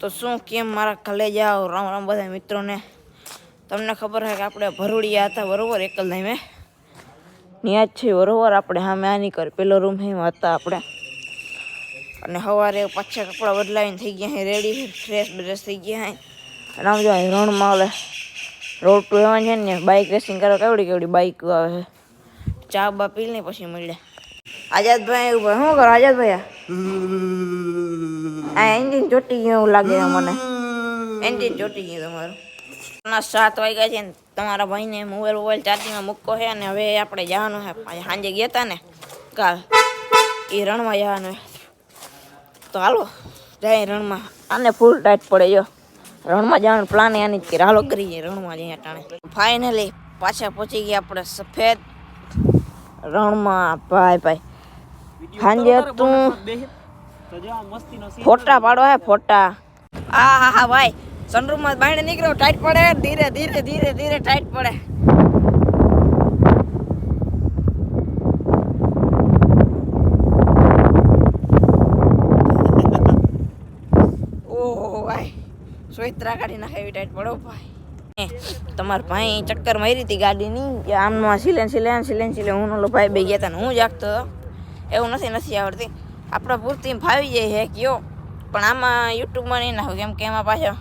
તો શું કેમ મારા કલેજા રામ રામ બધા મિત્રોને. તમને ખબર છે કે આપણે ભરૂડિયા હતા બરોબર, એકલધામે ન્યા જ છે બરોબર. આપણે સામે આની કરે પેલો રૂમ એમાં હતા આપણે. અને સવારે પાછા કપડાં બદલાવીને થઈ ગયા રેડી, ફ્રેશ બ્રેશ થઈ ગયા. અને આમ જો રણમાં ઓલે રોડ ટુ એમાં છે ને બાઇક રેસિંગ કરવા કેવડી કેવડી બાઇક આવે છે. ચા બા પી ને પછી મળ્યા. આઝાદભાઈ શું કરો આઝાદભાઈ? આ એન્જિન ચોટી ગયું એવું લાગે છે મને. એન્જિન ચોટી ગયું તમારું. 7 વાગ્યા છે ને તમારા ભાઈને મોબાઈલ ચાર્જિંગમાં મૂકો છે. અને હવે આપણે જવાનું છે. સાંજે ગયા હતા ને કાલ એ રણમાં જવાનું. તો હાલો જાય રણમાં. આને ફૂલ ટાઈટ પડે જો રણમાં જવાનું પ્લાન આની જ કરે. હાલો કરીએ રણમાં જઈએ ટાણે. ફાઇનલી પાછા પહોંચી ગયા આપણે સફેદ રણમાં. ભાઈ સાંજે તું ફોટા પાડો હે ફોટા. હા ભાઈ સનરૂમમાં બહાર નીકળ્યો ટાઈટ પડે. ધીરે ધીરે ધીરે ધીરે ટાઈટ પડે. ઓહો ભાઈ સોયત્રા કાઢી નાખે એવી ટાઈટ પડો ભાઈ. તમારા ભાઈ ચક્કર મારી હતી ગાડીની કે આમમાં સિલેન હું ઓલો ભાઈ બે ગયા હતા ને હું જાગતો હતો. એવું નથી આવડતી. આપણે પૂરતી ફાવી જાય છે કયો, પણ આમાં યુટ્યુબમાં નહીં નાખો કેમ કે એમાં પાછો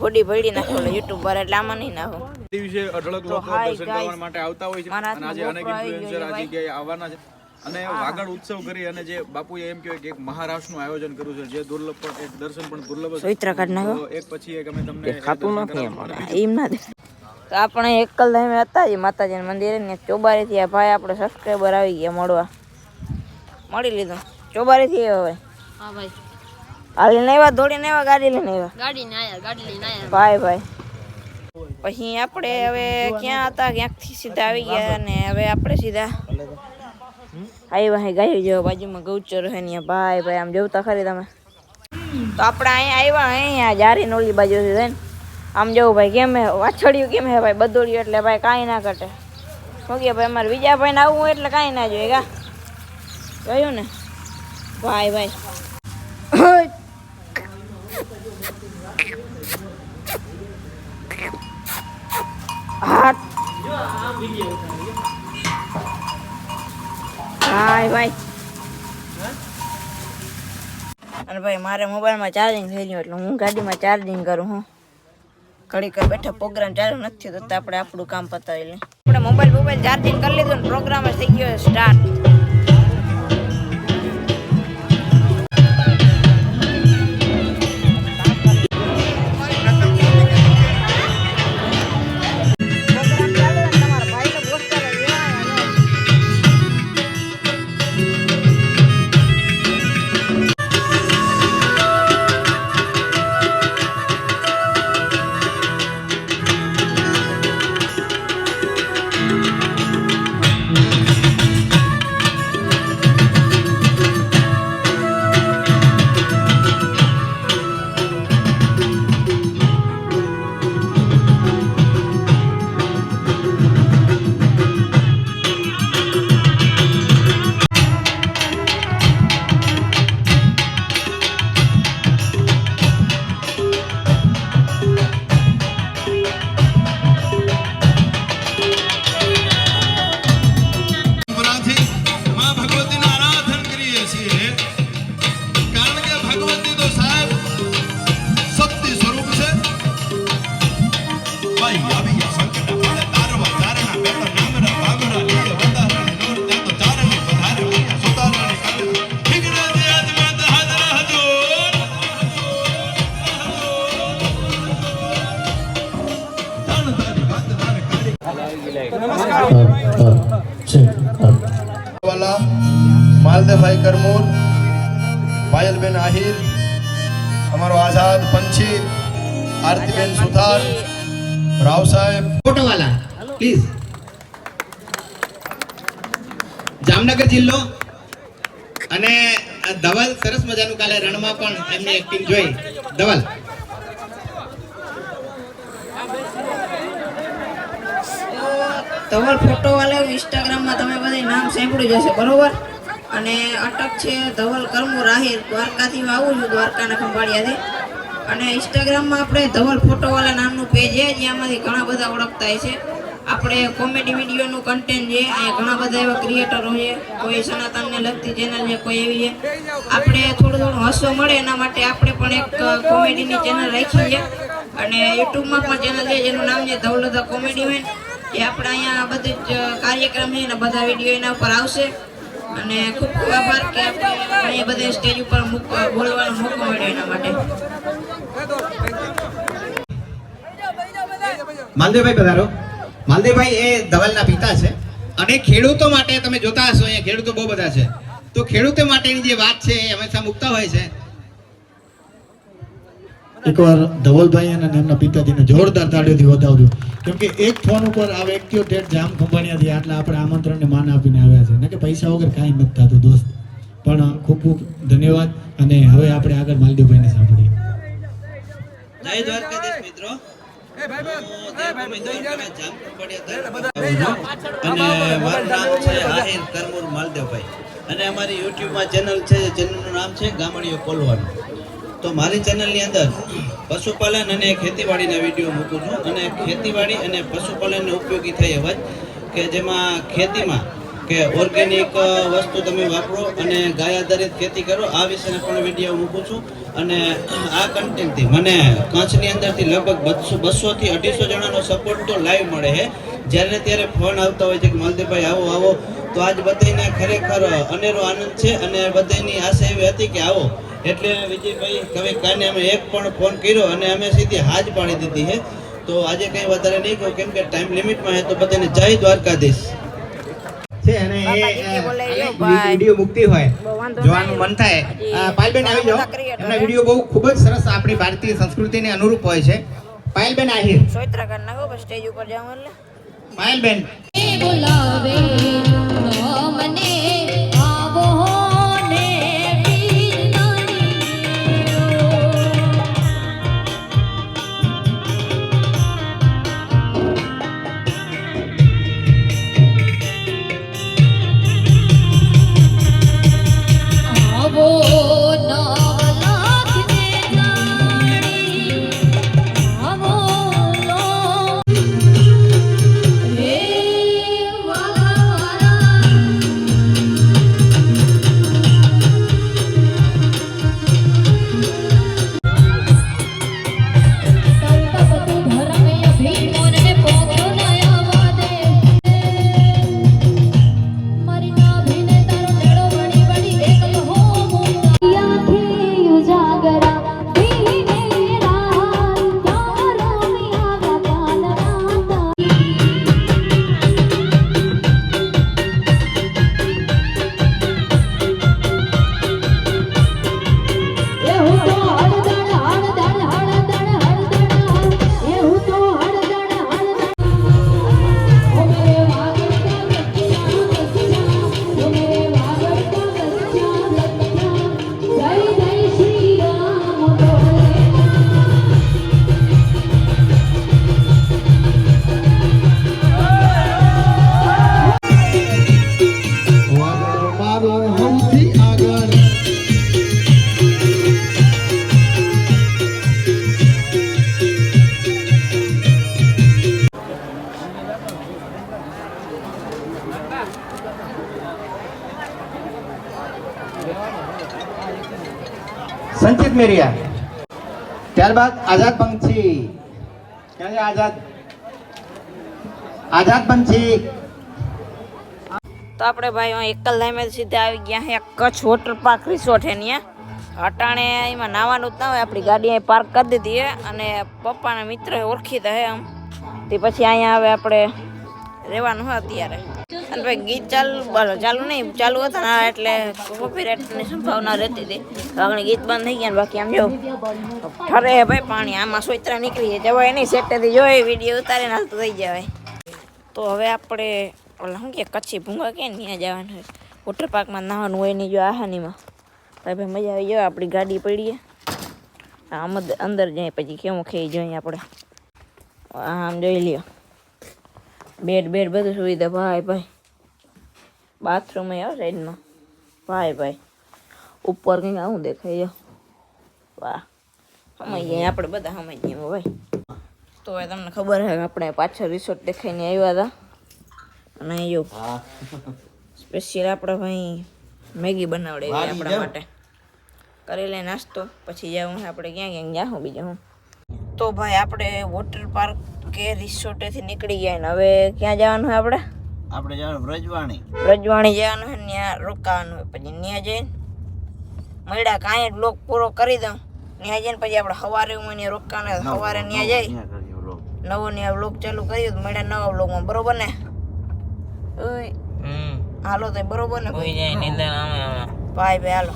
હોડી ભળી નાખો યુટ્યુબ પર, એટલે આમાં નહીં નાખો. દિવસે અઢળક લોકો દર્શન કરવા માટે આવતા હોય છે. અને આજે અનેક ઇન્ફ્લુએન્સર આ જગ્યાએ આવવાના છે. અને વાગડ ઉત્સવ કરી અને જે બાપુએ એમ કહેવાય કે એક મહારાષ્ટ્રનું આયોજન કર્યું છે, જે દુર્લભ પણ એક દર્શન પણ દુર્લભ છે. એક પછી એક અમે તમને ખાતું નથી એમ ના દે. તો આપણે એકલધામે હતા જ માતાજીના મંદિરે ને ચોબારીથી આ ભાઈ આપણે સબસ્ક્રાઈબર આવી ગયા મળવા. મળી લીધું ચોબારીથી હવે. હા ભાઈ હાલીને આવ્યા દોડીને આવ્યા ગાડી લઈને આવ્યા? ગાડી લઈને આવ્યા ભાઈ. પછી આપણે હવે ક્યાં હતા ક્યાંકથી સીધા આવી ગયા અને હવે આપણે સીધા આવ્યા ગાયું જેવો બાજુમાં ગૌચર છે ને ભાઈ આમ જોતા ખરી તમે. તો આપણે અહીંયા આવ્યા અહીંયા જારી નોલી બાજુથી થઈને આમ જવું ભાઈ. કેમ હે વાછળ્યું કેમ હે ભાઈ બદોડ્યું એટલે ભાઈ કાંઈ ના ઘટે. શું કે ભાઈ અમારે બીજા ભાઈને આવવું એટલે કાંઈ ના જોઈએ કા જોયું ને ભાઈ. હાથ ભાઈ. અને ભાઈ મારે મોબાઈલમાં ચાર્જિંગ થઈ ગયું એટલે હું ગાડીમાં ચાર્જિંગ કરું. હું ઘડી બેઠા પ્રોગ્રામ ચાલુ નથી થયો તો આપણે આપણું કામ પતાવી લઈએ. આપણે મોબાઈલ ચાર્જિંગ કરી લીધું ને પ્રોગ્રામ થઈ ગયો સ્ટાર્ટ. માલદેવભાઈ કરમૂર, પાયલબેન આહિર, અમારો આઝાદ પંછી, આરતીબેન સુથાર, રાવ સાહેબ ફોટો વાલા પ્લીઝ. જામનગર જિલ્લો અને ધવલ સરસ મજાનું કાલે રણમાં પણ એમની એક્ટિંગ જોઈ. ધવલ તમારો ફોટો વાળો ઇન્સ્ટાગ્રામમાં તમે બધા નામ સાંભળ્યું જશે બરોબર. અને અટક છે ધવલ કરમુર આહિર, દ્વારકાથી હું આવું છું, દ્વારકાના ખંભાળિયાથી. અને ઇન્સ્ટાગ્રામમાં આપણે ધવલ ફોટોવાળા નામનું પેજ છે, જ્યાંમાંથી ઘણા બધા ઓળખતા હોય છે. આપણે કોમેડી વિડીયોનું કન્ટેન્ટ છે, અહીંયા ઘણા બધા એવા ક્રિએટરો છે, કોઈ સનાતનને લગતી ચેનલ છે, કોઈ એવી છે. આપણે થોડું હસવા મળે એના માટે આપણે પણ એક કોમેડીની ચેનલ રાખી છે. અને યુટ્યુબમાં પણ ચેનલ છે જેનું નામ છે ધવલ ધ કોમેડીમેન. એ આપણે અહીંયા બધું જ કાર્યક્રમ છે ને બધા વિડીયો એના ઉપર આવશે. અને ખૂબ ખૂબ આભાર કે આપણે અહીંયા બધા સ્ટેજ ઉપર બોલવાનો મોકો મળ્યો એના માટે. માલદેવભાઈ પધારો. માલદેવભાઈ એ ધવલના પિતા છે અને ખેડૂતો માટે તમે જોતા હશો અહીંયા ખેડૂતો બહુ બધા છે, તો ખેડૂતો માટેની જે વાત છે એ હંમેશા મુકતા હોય છે. એકવાર ધવલભાઈ અને એમના પિતાજીને જોરદાર તાળીઓથી વધાવજો, કેમ કે એક ફોન ઉપર આ વ્યક્તિઓ ઠેઠ જામ ખંભાળિયાથી આટલા આપણે આમંત્રણને માન આપીને આવ્યા છે ને કે પૈસા વગર કાંઈ નથી થતું દોસ્ત. પણ ખૂબ ખૂબ ધન્યવાદ. અને હવે આપણે આગળ માલદેવભાઈને સાંભળીએ. જય દ્વારકાધીશ મિત્રો. અને મારું નામ છે આહિર કરમુર માલદેવભાઈ અને અમારી યુટ્યુબમાં ચેનલ છે, ચેનલનું નામ છે ગામડીઓ કોલવાનું. તો મારી ચેનલની અંદર પશુપાલન અને ખેતીવાડીના વિડીયો મૂકું છું અને ખેતીવાડી અને પશુપાલનને ઉપયોગી થઈ એવા જ કે જેમાં ખેતીમાં કે ઓર્ગેનિક વસ્તુ તમે વાપરો અને ગાય આધારિત ખેતી કરો, આ વિશેના પણ વિડીયો મૂકું છું. અને આ કન્ટેન્ટથી મને કચ્છની અંદરથી લગભગ 200 થી 250 જણાનો સપોર્ટ તો લાઈવ મળે છે. જ્યારે ત્યારે ફોન આવતા હોય છે કે માલદેવભાઈ આવો આવો. તો આજ બધાને ખરેખર અનેરો આનંદ છે અને બધાની આશા એવી હતી કે આવો, એટલે વિજયભાઈ કવિ કાને અમે એક પણ ફોન કર્યો અને અમે સીધી હાજ પાડી દીધી છે. તો આજે કંઈ વધારે નહીં કહું કેમ કે ટાઈમ લિમિટમાં છે. તો બધાને જય દ્વારકાધીશ છે. અને એ વિડીયો મુકતી હોય જોવાનું મન થાય, પાયલબેન આવી જાઓ. એમના વિડીયો બહુ ખૂબ જ સરસ આપણી ભારતીય સંસ્કૃતિને અનુરૂપ હોય છે. પાયલબેન આહિર, સોયત્રા કર નાખો બસ સ્ટેજ ઉપર જાવ એટલે. પાયલબેન બોલાવે મને આવો ને સંચિત મેરિયા, ત્યારબાદ આઝાદ પંછી. ક્યાં છે આઝાદ? આઝાદ પંછી. તો આપણે ભાઈ અહીં એકલ ધામે સીધા આવી ગયા છે કચ્છ વોટર પાર્ક રિસોર્ટ છે ત્યાં. અટાણે એમાં નાવાનું જ ના હોય, આપણી ગાડી અહીં પાર્ક કરી દીધી છે અને પપ્પાના મિત્ર ઓળખીતા છે આમ. તે પછી અહીંયા હવે આપણે રહેવાનું હોય અત્યારે. અને ભાઈ ગીત ચાલુ નહીં ચાલુ હતા ને એટલે કોપીરાઇટની સંભાવના રહેતી હતી. આગળ ગીત બંધ થઈ ગયા. બાકી આમ જો ઠરે ભાઈ પાણી, આમાં સોયત્રા નીકળી જાય જવાય નહીં. સેટેથી જોઈએ વિડીયો ઉતારીને હાલતું થઈ જાય. તો હવે આપણે ઓલા શું કે કચ્છી ભૂંગા કે ત્યાં જવાનું હોય, વોટર પાર્કમાં નાવાનું હોય નહીં. જો આહાનીમાં ભાઈ મજા આવી જાય. આપણી ગાડી પડીએ આમ અંદર જાય પછી કેવું ખાઈ જોઈએ આપણે. આમ જોઈ લ્યો બેડ બધું સુવિધા ભાઈ. બાથરૂમ આવે સાઈડમાં ભાઈ ઉપર કંઈક આવું દેખાય છે. વાહ સમય જાય આપણે બધા સમય જાય ભાઈ. તો હવે તમને ખબર છે કે આપણે પાછળ રિસોર્ટ દેખાઈને આવ્યા હતા અને અહીંયા સ્પેશિયલ આપણે ભાઈ મેગી બનાવડાવી આપણા માટે કરી લે નાસ્તો. પછી જાઉં આપણે ક્યાં જાઉં બીજા હું તો ભાઈ આપણે વોટર પાર્ક કે રિસોર્ટેથી નીકળી ગયા ને હવે ક્યાં જવાનું હોય આપણે જવાનું રજવાણી રજવાણી જવાનું હોય ત્યાં રોકાવાનું હોય. પછી ત્યાં જઈને મળ્યા કાંઈ બ્લોક પૂરો કરી દઉં ત્યાં જઈને પછી આપણે સવારે ત્યાં રોકાવાનું સવારે ત્યાં જઈ નવો ત્યાં બ્લોગ ચાલુ કર્યું મળ્યા નવા બ્લોગમાં બરોબર ને ઓય હાલો તો બરોબર ને ભાઈ હાલો